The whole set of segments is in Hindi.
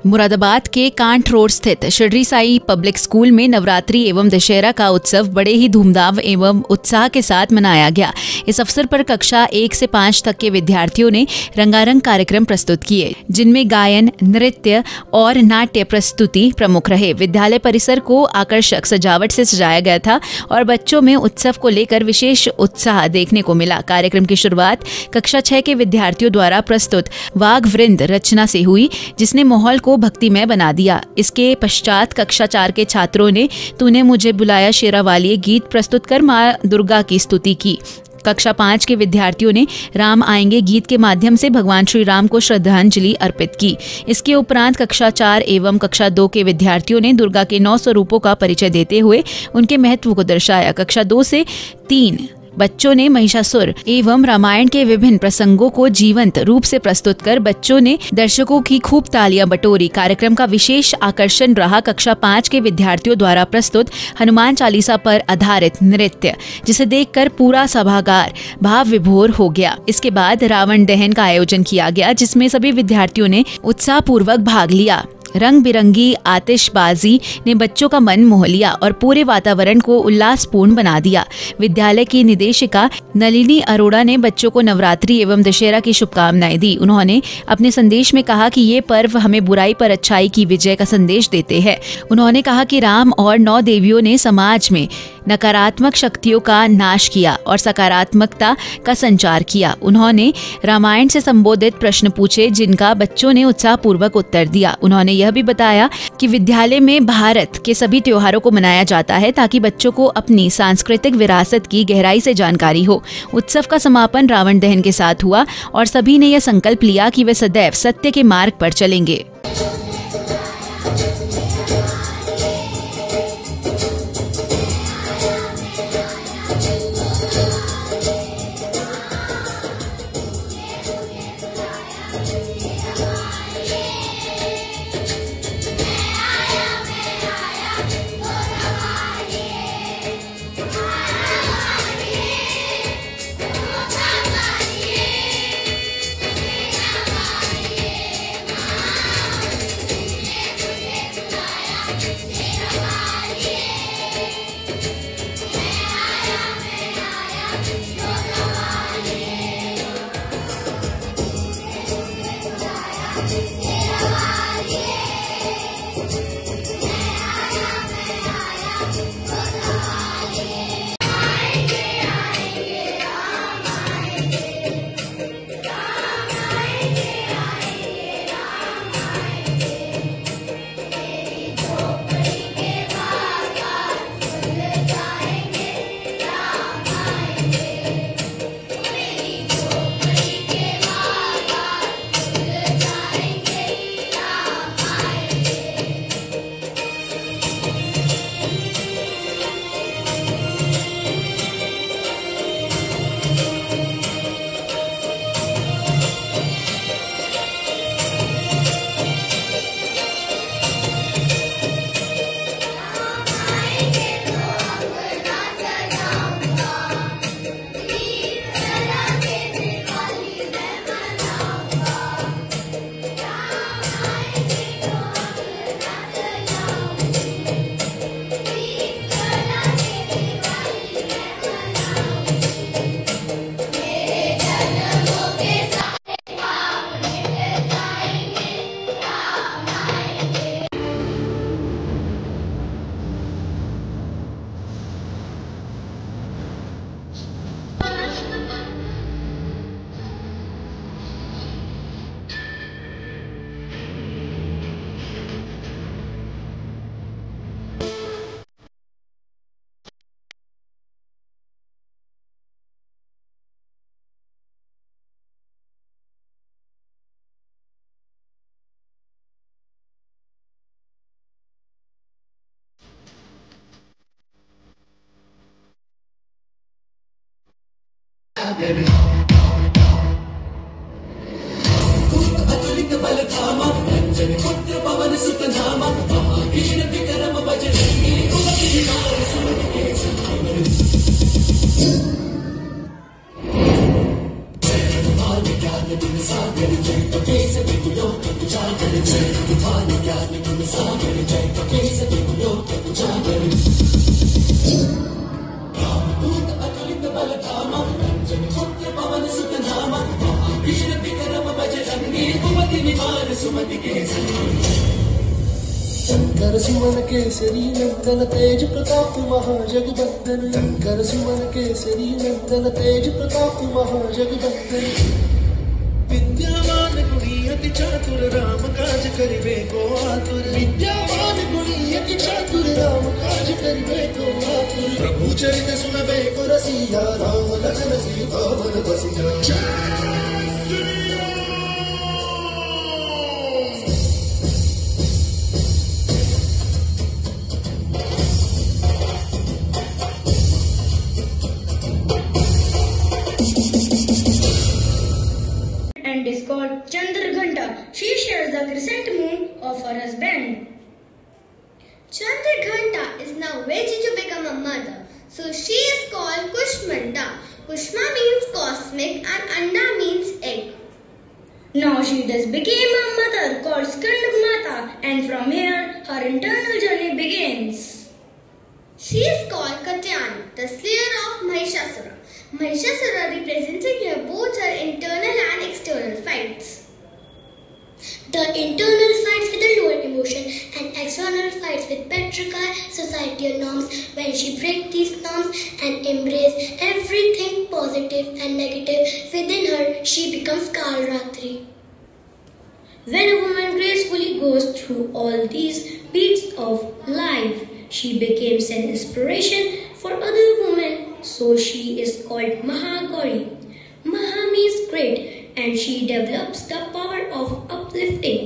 मुरादाबाद के कांठ रोड स्थित शिरडी साई पब्लिक स्कूल में नवरात्रि एवं दशहरा का उत्सव बड़े ही धूमधाम एवं उत्साह के साथ मनाया गया। इस अवसर पर कक्षा 1 से 5 तक के विद्यार्थियों ने रंगारंग कार्यक्रम प्रस्तुत किए, जिनमें गायन, नृत्य और नाट्य प्रस्तुति प्रमुख रहे। विद्यालय परिसर को आकर्षक सजावट से सजाया गया था और बच्चों में उत्सव को लेकर विशेष उत्साह देखने को मिला। कार्यक्रम की शुरुआत कक्षा 6 के विद्यार्थियों द्वारा प्रस्तुत वाघ वृंद रचना से हुई, जिसने माहौल को भक्तिमय बना दिया। इसके पश्चात कक्षा 4 के छात्रों ने तूने मुझे बुलाया शेरावाली गीत प्रस्तुत कर मां दुर्गा की स्तुति की। कक्षा 5 के विद्यार्थियों ने राम आएंगे गीत के माध्यम से भगवान श्री राम को श्रद्धांजलि अर्पित की। इसके उपरांत कक्षा 4 एवं कक्षा 2 के विद्यार्थियों ने दुर्गा के 9 स्वरूपों का परिचय देते हुए उनके महत्व को दर्शाया। कक्षा 2 से 3 बच्चों ने महिषासुर एवं रामायण के विभिन्न प्रसंगों को जीवंत रूप से प्रस्तुत कर बच्चों ने दर्शकों की खूब तालियां बटोरी। कार्यक्रम का विशेष आकर्षण रहा कक्षा 5 के विद्यार्थियों द्वारा प्रस्तुत हनुमान चालीसा पर आधारित नृत्य, जिसे देखकर पूरा सभागार भाव विभोर हो गया। इसके बाद रावण दहन का आयोजन किया गया, जिसमें सभी विद्यार्थियों ने उत्साहपूर्वक भाग लिया। रंग बिरंगी आतिशबाजी ने बच्चों का मन मोह लिया और पूरे वातावरण को उल्लासपूर्ण बना दिया। विद्यालय की निदेशिका नलिनी अरोड़ा ने बच्चों को नवरात्रि एवं दशहरा की शुभकामनाएं दी। उन्होंने अपने संदेश में कहा कि ये पर्व हमें बुराई पर अच्छाई की विजय का संदेश देते हैं। उन्होंने कहा कि राम और 9 देवियों ने समाज में नकारात्मक शक्तियों का नाश किया और सकारात्मकता का संचार किया। उन्होंने रामायण से संबोधित प्रश्न पूछे, जिनका बच्चों ने उत्साहपूर्वक उत्तर दिया। उन्होंने यह भी बताया कि विद्यालय में भारत के सभी त्योहारों को मनाया जाता है ताकि बच्चों को अपनी सांस्कृतिक विरासत की गहराई से जानकारी हो। उत्सव का समापन रावण दहन के साथ हुआ और सभी ने यह संकल्प लिया कि वे सदैव सत्य के मार्ग पर चलेंगे। सागर जय तो कैसे भी कुलो तो चाल कर जय तूफान शंकर सुमन केसरी नंदन तेज प्रताप महाजगबंदन, शंकर सुमन केसरी नंदन तेज प्रताप महाजगबंदन। विद्यावान गुणी अति चातुर राम काज करिबे को आतुर, विद्यावान गुणी अति चातुर राम काज करिबे को आतुर। प्रभु चरित सुनबे को रसिया, राम लखन सीता मन बसिया। And is called Chandraghanta. She shares the crescent moon of her husband. Chandraghanta is now ready to become a mother, so she is called Kushmanta. Kushma means cosmic and Anda means egg. Now she thus became a mother called Skandamata, and from here her internal journey begins. She is called Katyani, the slayer of Mahishasura. Mahishasura representing here both her internal and external fights. The internal fights with the lower emotion and external fights with patriarchal societal norms. When she breaks these norms and embraces everything positive and negative within her, she becomes Kalratri. When a woman gracefully goes through all these beats of life, she becomes an inspiration for other women, so she is called Mahagauri. Maha means great, and she develops the power of uplifting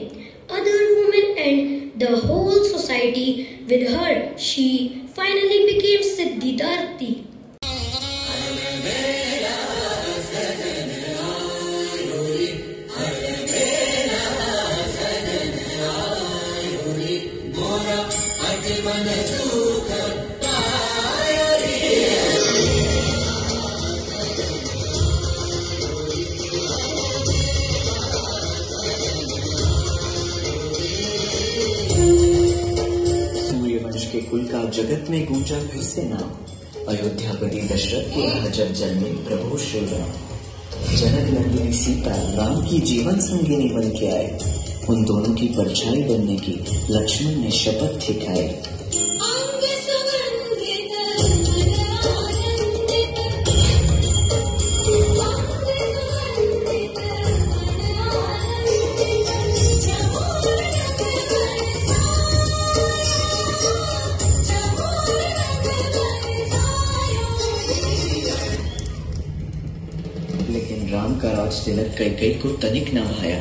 other women and the whole society. With her, she finally became Siddhidarthi. के कुल का जगत में गूंजा फिर से नाम, अयोध्यापति दशरथ के यहाँ जब जन्मे प्रभु श्री राम। जनक नंदिनी सीता राम की जीवन संगिनी बन के आए, उन दोनों की परछाई बनने की लक्ष्मण ने शपथ दिखाई। लेकिन राम का राज तिलक कैकेयी को तनिक न भाया।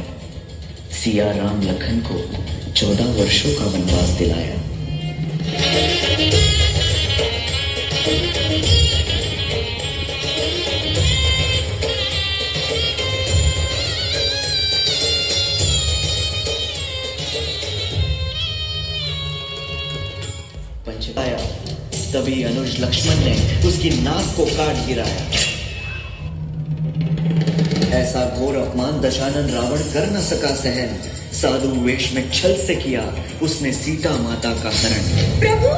सिया राम लखन को 14 वर्षों का वनवास दिलाया। पंचकाया तभी अनुज लक्ष्मण ने उसकी नाक को काट गिराया। ऐसा घोर अपमान दशानन रावण कर न सका सहन, साधु वेश में छल से किया उसने सीता माता का हरण। प्रभु!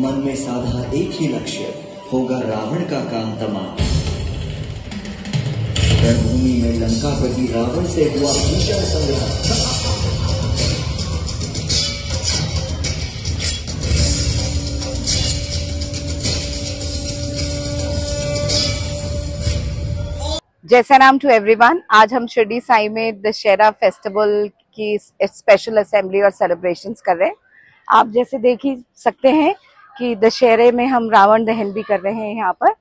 मन में साधा एक ही लक्ष्य, होगा रावण का काम तमाम। रणभूमि में लंकापति रावण से हुआ भीषण संग्राम। जय सलाम टू एवरीवन। आज हम शिरडी साई में दशहरा फेस्टिवल की स्पेशल असेंबली और सेलिब्रेशंस कर रहे हैं। आप जैसे देख ही सकते हैं कि दशहरे में हम रावण दहन भी कर रहे हैं यहाँ पर,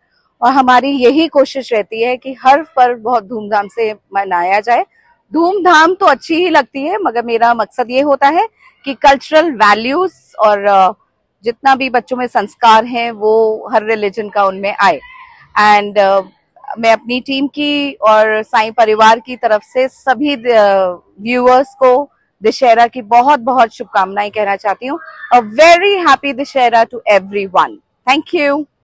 और हमारी यही कोशिश रहती है कि हर पर्व बहुत धूमधाम से मनाया जाए। धूमधाम तो अच्छी ही लगती है, मगर मेरा मकसद ये होता है कि कल्चरल वैल्यूज और जितना भी बच्चों में संस्कार हैं वो हर रिलीजन का उनमें आए। एंड मैं अपनी टीम की और साईं परिवार की तरफ से सभी व्यूअर्स को दशहरा की बहुत बहुत शुभकामनाएं कहना चाहती हूँ। A very happy Dussehra to everyone. Thank you.